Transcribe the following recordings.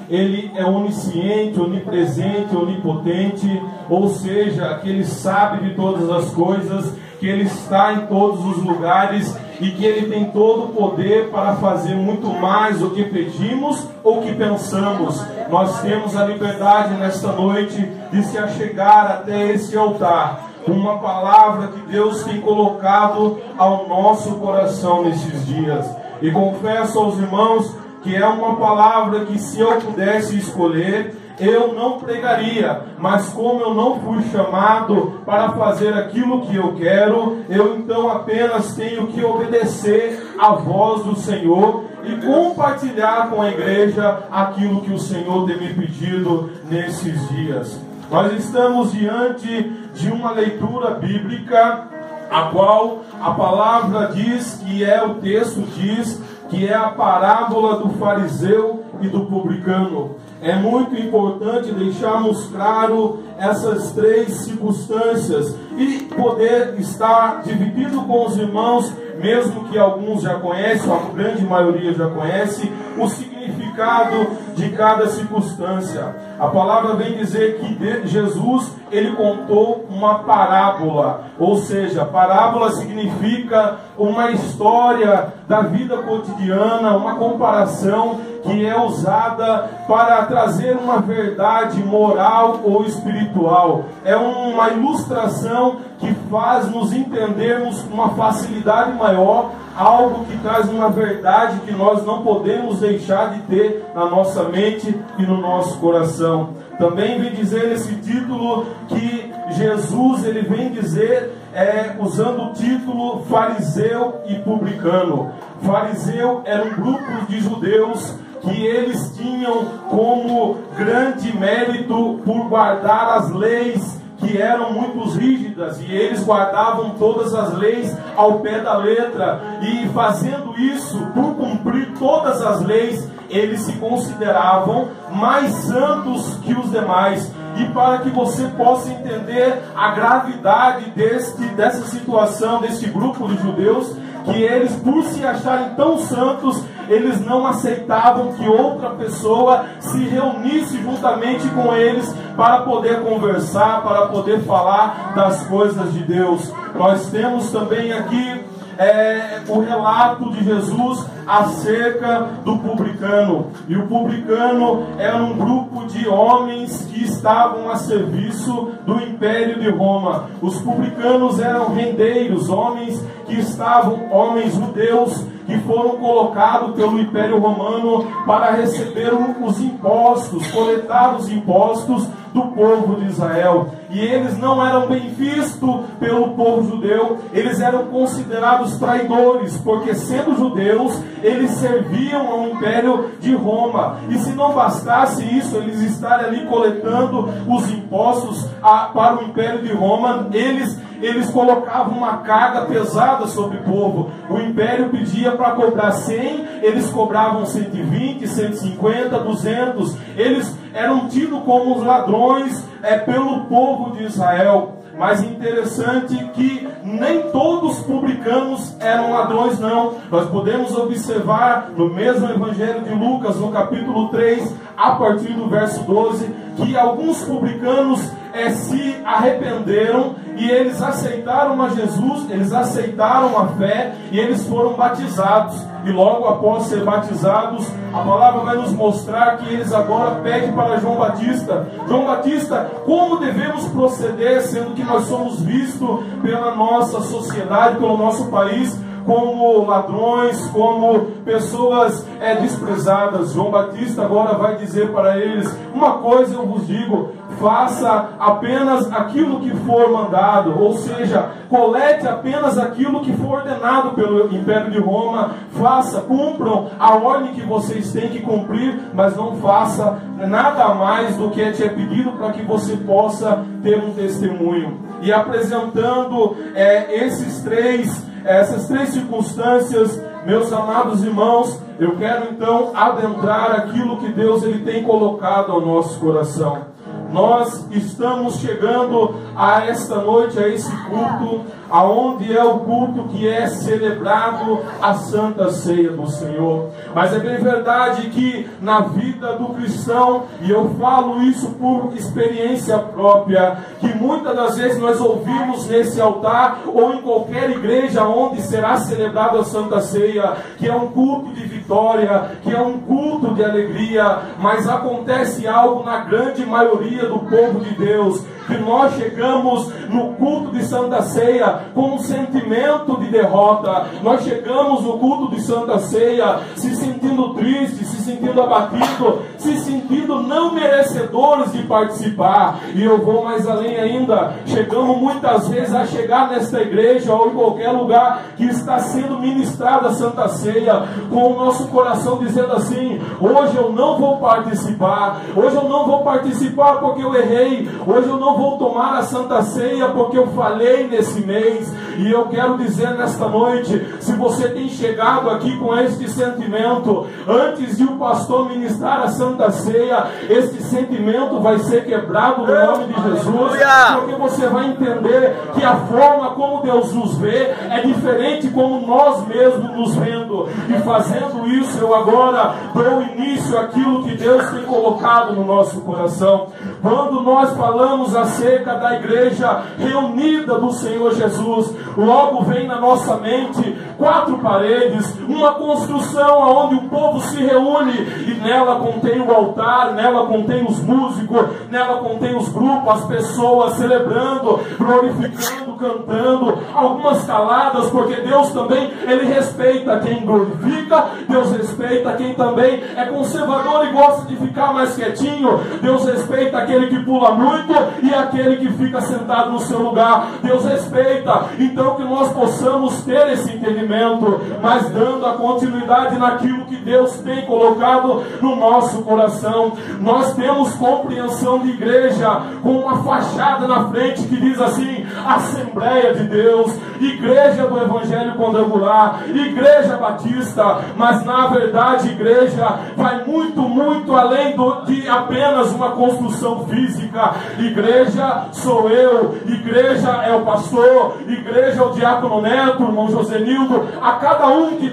Ele é onisciente, onipresente, onipotente, ou seja, que Ele sabe de todas as coisas, que Ele está em todos os lugares e que Ele tem todo o poder para fazer muito mais do que pedimos ou que pensamos. Nós temos a liberdade nesta noite de se achegar até esse altar, uma palavra que Deus tem colocado ao nosso coração nesses dias. E confesso aos irmãos que é uma palavra que, se eu pudesse escolher, eu não pregaria, mas como eu não fui chamado para fazer aquilo que eu quero, eu então apenas tenho que obedecer à voz do Senhor e compartilhar com a igreja aquilo que o Senhor tem me pedido nesses dias. Nós estamos diante de uma leitura bíblica, a qual a palavra diz que o texto diz que é a parábola do fariseu e do publicano. É muito importante deixarmos claro essas três circunstâncias e poder estar dividido com os irmãos, mesmo que alguns já conhecem, a grande maioria já conhece, o significado de cada circunstância. A palavra vem dizer que Jesus, ele contou uma parábola, ou seja, parábola significa uma história da vida cotidiana, uma comparação que é usada para trazer uma verdade moral ou espiritual. É uma ilustração que faz nos entendermos com uma facilidade maior algo que traz uma verdade que nós não podemos deixar de ter na nossa mente e no nosso coração. Também vem dizer nesse título que Jesus, ele vem dizer, usando o título fariseu e publicano. Fariseu era um grupo de judeus que eles tinham como grande mérito por guardar as leis que eram muito rígidas, e eles guardavam todas as leis ao pé da letra, e fazendo isso, por cumprir todas as leis, eles se consideravam mais santos que os demais. E para que você possa entender a gravidade dessa situação, desse grupo de judeus, que eles, por se acharem tão santos, eles não aceitavam que outra pessoa se reunisse juntamente com eles para poder conversar, para poder falar das coisas de Deus. Nós temos também aqui o relato de Jesus acerca do publicano. E o publicano era um grupo de homens que estavam a serviço do Império de Roma. Os publicanos eram rendeiros, homens judeus que foram colocados pelo Império Romano para receber os impostos, coletar os impostos do povo de Israel. E eles não eram bem vistos pelo povo judeu, eles eram considerados traidores, porque sendo judeus, eles serviam ao Império de Roma. E se não bastasse isso, eles estarem ali coletando os impostos para o Império de Roma, eles colocavam uma carga pesada sobre o povo. O Império pedia para cobrar 100, eles cobravam 120, 150, 200. Eles eram tidos como os ladrões pelo povo de Israel. Mas interessante que nem todos os publicanos eram ladrões, não. Nós podemos observar no mesmo Evangelho de Lucas, no capítulo 3, a partir do verso 12, que alguns publicanos se arrependeram e eles aceitaram a Jesus, eles aceitaram a fé e eles foram batizados. E logo após ser batizados, a palavra vai nos mostrar que eles agora pedem para João Batista: João Batista, como devemos proceder, sendo que nós somos vistos pela nossa sociedade, pelo nosso país, como ladrões, como pessoas desprezadas? João Batista agora vai dizer para eles: uma coisa eu vos digo, faça apenas aquilo que for mandado, ou seja, colete apenas aquilo que for ordenado pelo Império de Roma, cumpram a ordem que vocês têm que cumprir, mas não faça nada mais do que te é pedido, para que você possa ter um testemunho. E apresentando essas três circunstâncias, meus amados irmãos, eu quero então adentrar aquilo que Deus ele tem colocado ao nosso coração. Nós estamos chegando a esta noite, a esse culto, aonde é o culto que é celebrado a Santa Ceia do Senhor. Mas é bem verdade que na vida do cristão, e eu falo isso por experiência própria, que muitas das vezes nós ouvimos nesse altar ou em qualquer igreja onde será celebrada a Santa Ceia, que é um culto de vitória, que é um culto de alegria, mas acontece algo na grande maioria do povo de Deus, que nós chegamos no culto de Santa Ceia com um sentimento de derrota. Nós chegamos no culto de Santa Ceia se sentindo triste, se sentindo abatido, se sentindo não merecedores de participar. E eu vou mais além ainda, chegamos muitas vezes a chegar nesta igreja ou em qualquer lugar que está sendo ministrada a Santa Ceia, com o nosso coração dizendo assim: hoje eu não vou participar, hoje eu não vou participar porque eu errei, hoje eu não vou tomar a Santa Ceia porque eu falhei nesse mês. E eu quero dizer nesta noite, se você tem chegado aqui com este sentimento, antes de o pastor ministrar a Santa Ceia, este sentimento vai ser quebrado no nome de Jesus, porque você vai entender que a forma como Deus nos vê é diferente como nós mesmos nos vendo. E fazendo isso, eu agora dou início àquilo que Deus tem colocado no nosso coração. Quando nós falamos acerca da igreja reunida do Senhor Jesus, logo vem na nossa mente 4 paredes, uma construção onde o povo se reúne, e nela contém o altar, nela contém os músicos, nela contém os grupos, as pessoas celebrando, glorificando, cantando, algumas caladas, porque Deus também, Ele respeita quem glorifica, Deus respeita quem também é conservador e gosta de ficar mais quietinho, Deus respeita aquele que pula muito e aquele que fica sentado no seu lugar, Deus respeita. Então que nós possamos ter esse entendimento, mas dando a continuidade naquilo que Deus tem colocado no nosso coração. Nós temos compreensão de igreja com uma fachada na frente que diz assim: Assembleia de Deus, Igreja do Evangelho Quadrangular, Igreja Batista, mas na verdade igreja vai muito, muito além de apenas uma construção física. Igreja sou eu, igreja é o pastor, igreja é o diácono Neto, o irmão Josenildo, a cada um que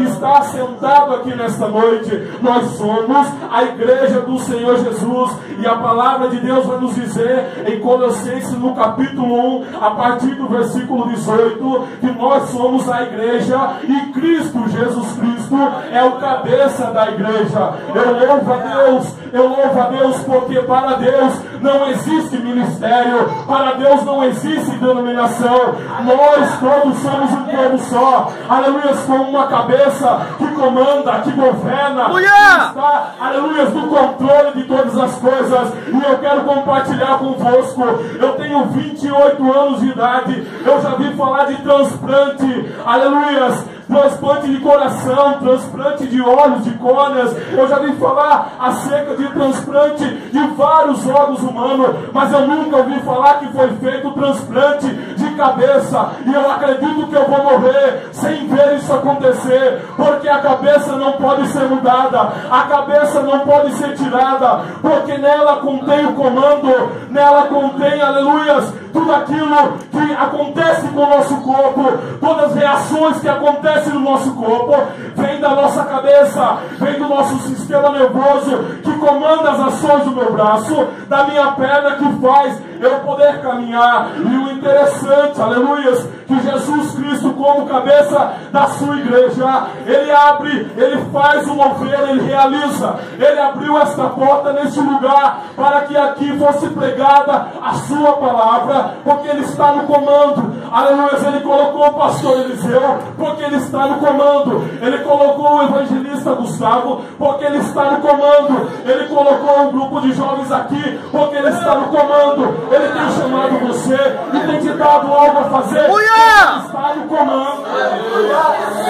está sentado aqui nesta noite. Nós somos a igreja do Senhor Jesus, e a palavra de Deus vai nos dizer em Colossenses no capítulo 1, a partir do versículo 18, que nós somos a igreja e Cristo, Jesus Cristo, é o cabeça da igreja. Eu louvo a Deus, porque para Deus não existe ministério, para Deus não existe denominação, nós todos somos um povo só, aleluia, com uma cabeça que comanda, que governa, que está, aleluia, no controle de todas as coisas. E eu quero compartilhar convosco, eu tenho 28 anos de idade, eu já vi falar de transplante, aleluia, transplante de coração, transplante de olhos, de córneas, eu já vi falar acerca de transplante de vários órgãos humanos, mas eu nunca ouvi falar que foi feito transplante de cabeça, e eu acredito que eu vou morrer sem ver isso acontecer, porque a cabeça não pode ser mudada, a cabeça não pode ser tirada, porque nela contém o comando, nela contém, aleluias, tudo aquilo que acontece com o nosso corpo, todas as reações que acontecem no nosso corpo, vem da nossa cabeça, vem do nosso sistema nervoso, que comanda as ações do meu braço, da minha perna, que faz eu poder caminhar. E o interessante, aleluias, que Jesus Cristo, como cabeça da sua igreja, Ele abre, Ele faz o mover, Ele realiza. Ele abriu esta porta neste lugar, para que aqui fosse pregada a sua palavra, porque Ele está no comando. Aleluias, Ele colocou o pastor Eliseu, porque Ele está no comando. Ele colocou o evangelista Gustavo, porque Ele está no comando. Ele colocou um grupo de jovens aqui, porque Ele está no comando. Ele tem chamado você e tem te dado algo a fazer. Ele está no comando.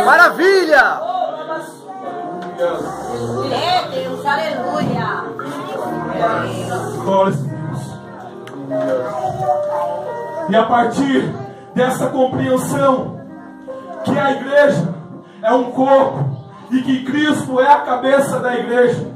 Maravilha! É Deus, aleluia! Glória a Deus. E a partir dessa compreensão que a igreja é um corpo e que Cristo é a cabeça da igreja,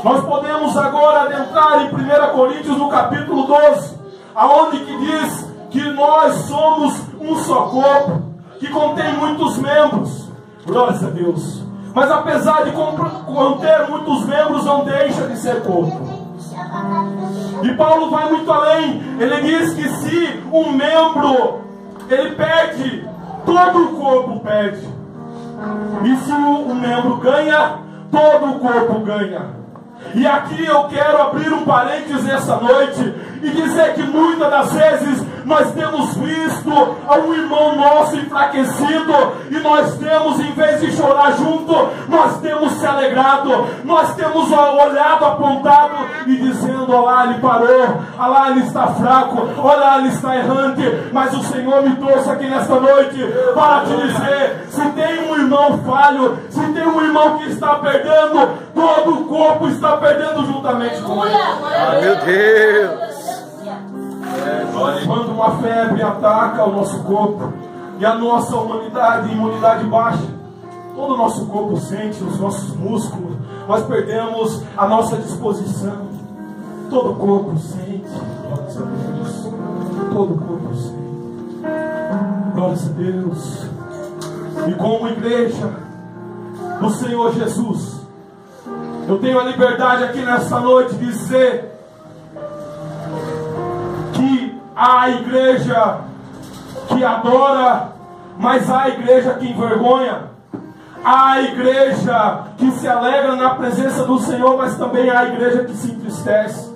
nós podemos agora adentrar em 1 Coríntios no capítulo 12, aonde que diz que nós somos um só corpo que contém muitos membros. Glórias a Deus. Mas apesar de conter muitos membros, não deixa de ser corpo. E Paulo vai muito além. Ele diz que se um membro ele perde, todo o corpo perde. E se um membro ganha, todo o corpo ganha. E aqui eu quero abrir um parênteses essa noite e dizer que muitas das vezes nós temos visto um irmão nosso enfraquecido e nós temos, em vez de chorar junto, nós temos se alegrado, nós temos olhado, apontado e dizendo: olha lá, ele parou, olha lá, ele está fraco, olha lá, ele está errante. Mas o Senhor me trouxe aqui nesta noite para te dizer: se tem um irmão falho, se tem um irmão que está perdendo, todo o corpo está perdendo juntamente com ele. Meu Deus! Quando uma febre ataca o nosso corpo e a nossa imunidade baixa, todo o nosso corpo sente, os nossos músculos, nós perdemos a nossa disposição. Todo o corpo sente, glórias a Deus. Todo o corpo sente, glórias a Deus. E como igreja do Senhor Jesus, eu tenho a liberdade aqui nessa noite de dizer que há a igreja que adora, mas há a igreja que envergonha. Há a igreja que se alegra na presença do Senhor, mas também há a igreja que se entristece.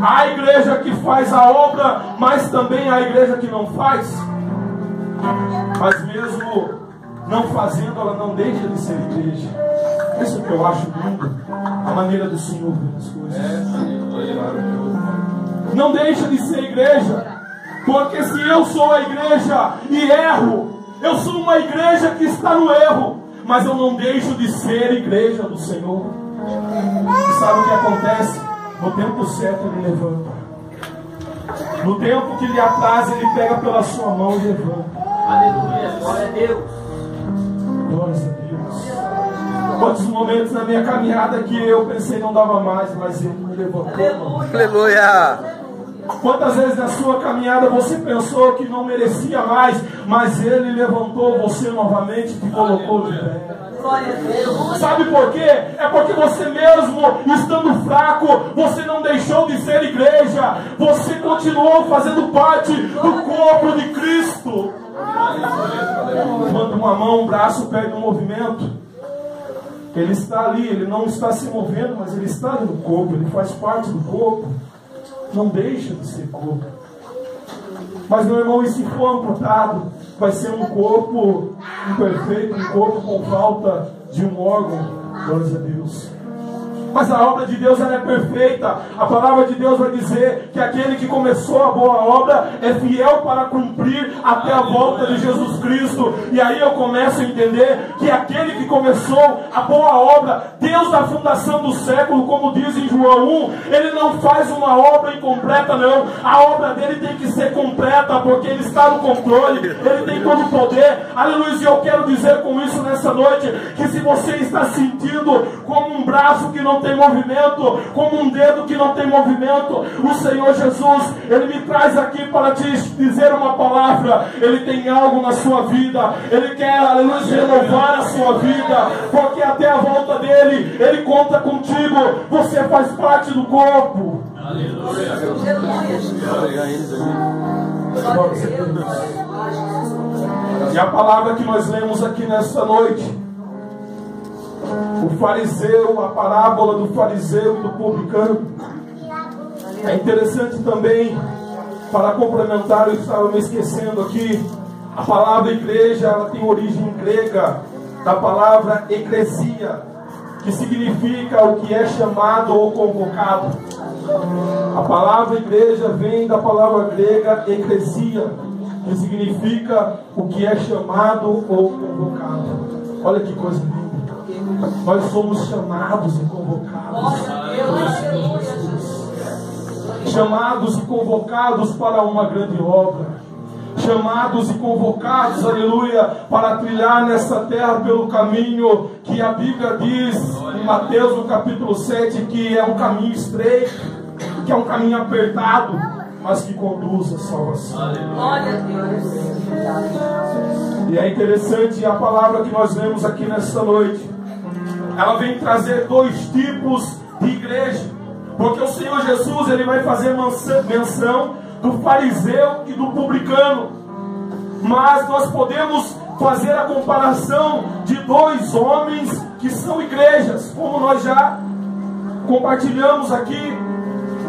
Há a igreja que faz a obra, mas também há a igreja que não faz. Mas mesmo não fazendo, ela não deixa de ser igreja. Isso é que eu acho lindo, a maneira do Senhor ver as coisas. Não deixa de ser igreja, porque se eu sou a igreja e erro, eu sou uma igreja que está no erro, mas eu não deixo de ser igreja do Senhor. E sabe o que acontece? No tempo certo ele levanta. No tempo que lhe apraz, ele pega pela sua mão e levanta. Aleluia, glória a Deus. Glórias a Deus. Quantos momentos na minha caminhada que eu pensei não dava mais, mas ele me levantou. Aleluia! Quantas vezes na sua caminhada você pensou que não merecia mais, mas ele levantou você novamente e te colocou de pé. Sabe por quê? É porque você mesmo, estando fraco, você não deixou de ser igreja. Você continuou fazendo parte do corpo de Cristo. Quando uma mão, um braço perde um movimento, ele está ali, ele não está se movendo, mas ele está ali no corpo, ele faz parte do corpo. Não deixa de ser corpo. Mas meu irmão, e se for amputado, vai ser um corpo imperfeito, um corpo com falta de um órgão. Glórias a Deus. Mas a obra de Deus ela é perfeita. A palavra de Deus vai dizer que aquele que começou a boa obra é fiel para cumprir até a volta de Jesus Cristo. E aí eu começo a entender que aquele que começou a boa obra, Deus da fundação do século, como diz em João 1, ele não faz uma obra incompleta, não. A obra dele tem que ser completa, porque ele está no controle, ele tem todo o poder. Aleluia. E eu quero dizer com isso nessa noite, que se você está sentindo como um braço que não tem movimento, como um dedo que não tem movimento, o Senhor Jesus, ele me traz aqui para te dizer uma palavra. Ele tem algo na sua vida, ele quer, aleluia, renovar a sua vida, porque até a volta dele, ele conta contigo. Você faz parte do corpo. Aleluia. E a palavra que nós lemos aqui nesta noite, o fariseu, a parábola do fariseu e do publicano, é interessante também, para complementar, eu estava me esquecendo aqui, a palavra igreja, ela tem origem grega, da palavra eclesia, que significa o que é chamado ou convocado. A palavra igreja vem da palavra grega eclesia, que significa o que é chamado ou convocado. Olha que coisa linda. Nós somos chamados e convocados. Chamados e convocados para uma grande obra. Chamados e convocados, aleluia, para trilhar nessa terra pelo caminho que a Bíblia diz em Mateus no capítulo 7, que é um caminho estreito, que é um caminho apertado. mas que conduz à salvação. Glória a Deus. E é interessante a palavra que nós lemos aqui nesta noite. Ela vem trazer dois tipos de igreja. Porque o Senhor Jesus, ele vai fazer menção do fariseu e do publicano. Mas nós podemos fazer a comparação de dois homens que são igrejas, como nós já compartilhamos aqui,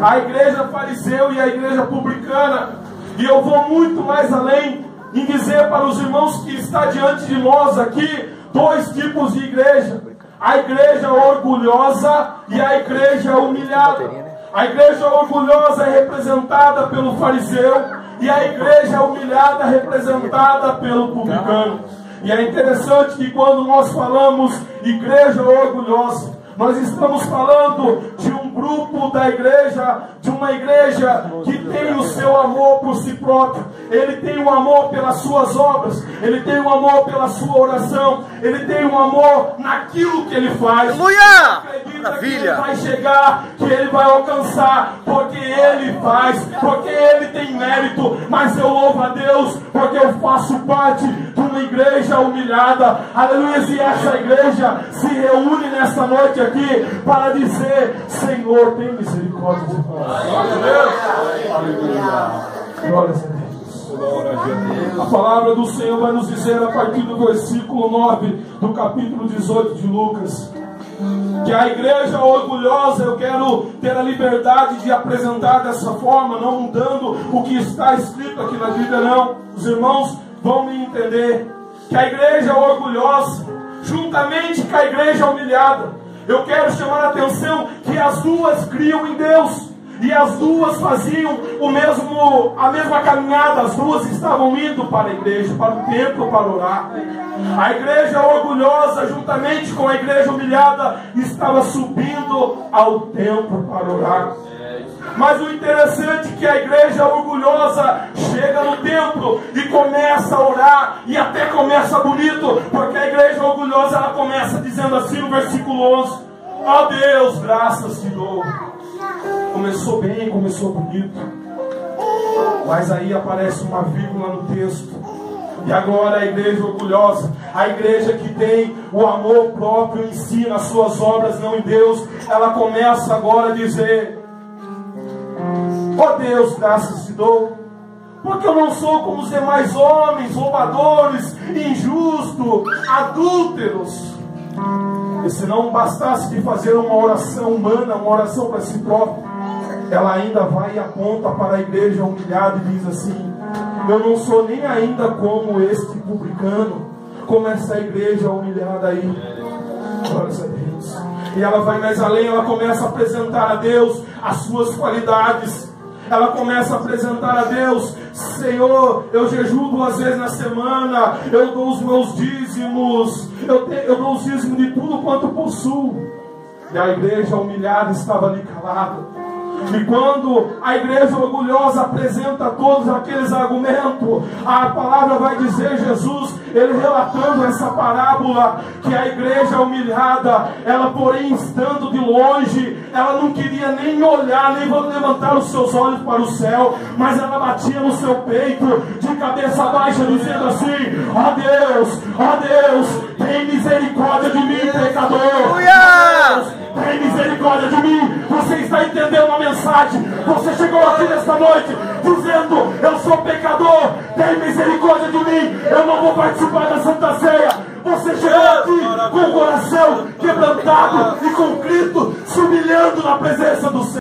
a igreja fariseu e a igreja publicana. E eu vou muito mais além em dizer para os irmãos que está diante de nós aqui dois tipos de igreja: a igreja orgulhosa e a igreja humilhada. A igreja orgulhosa é representada pelo fariseu e a igreja humilhada é representada pelo publicano. E é interessante que quando nós falamos igreja orgulhosa, nós estamos falando de um grupo da igreja, de uma igreja que tem o seu amor por si próprio. Ele tem um amor pelas suas obras, ele tem um amor pela sua oração, ele tem um amor naquilo que ele faz. Aleluia! Acredita que ele vai chegar, que ele vai alcançar, porque ele faz, porque ele tem mérito. Mas eu louvo a Deus, porque eu faço parte de uma igreja humilhada. Aleluia! E essa igreja se reúne nesta noite aqui para dizer: Senhor, tem misericórdia de nós. Glória a Deus. Aleluia. Glória a Deus. A palavra do Senhor vai nos dizer a partir do versículo 9 do capítulo 18 de Lucas, que a igreja orgulhosa, eu quero ter a liberdade de apresentar dessa forma, não mudando o que está escrito aqui na Bíblia, não. Os irmãos vão me entender que a igreja orgulhosa, juntamente com a igreja humilhada, eu quero chamar a atenção que as duas criam em Deus. E as duas faziam a mesma caminhada. As duas estavam indo para a igreja, para o templo, para orar. A igreja orgulhosa, juntamente com a igreja humilhada, estava subindo ao templo para orar. Mas o interessante é que a igreja orgulhosa chega no templo e começa a orar, e até começa bonito, porque a igreja orgulhosa, ela começa dizendo assim no versículo 11: ó Deus, graças te dou. Começou bem, começou bonito, mas aí aparece uma vírgula no texto. E agora a igreja orgulhosa, a igreja que tem o amor próprio em si, nas suas obras, não em Deus, ela começa agora a dizer: ó Deus, graças te dou, porque eu não sou como os demais homens, roubadores, injustos, adúlteros. E se não bastasse de fazer uma oração humana, uma oração para si própria, ela ainda vai e aponta para a igreja humilhada e diz assim: eu não sou nem ainda como este publicano, como essa igreja humilhada aí. Glória a Deus. E ela vai mais além, ela começa a apresentar a Deus as suas qualidades. Ela começa a apresentar a Deus: Senhor, eu jejuo 2 vezes na semana, eu dou os meus dízimos, eu dou os dízimos de tudo quanto possuo. E a igreja humilhada estava ali calada. E quando a igreja orgulhosa apresenta todos aqueles argumentos, a palavra vai dizer, Jesus, ele relatando essa parábola, que a igreja humilhada, ela porém estando de longe, ela não queria nem olhar, nem levantar os seus olhos para o céu, mas ela batia no seu peito, de cabeça baixa, dizendo assim: ó Deus, tem misericórdia de mim, pecador. Deus, tem misericórdia de mim. Você está entendendo a mensagem? Você chegou aqui nesta noite dizendo: eu sou pecador, tem misericórdia de mim, eu não vou participar da Santa Ceia. Você chegou aqui com o coração quebrantado e contrito, se humilhando na presença do Senhor.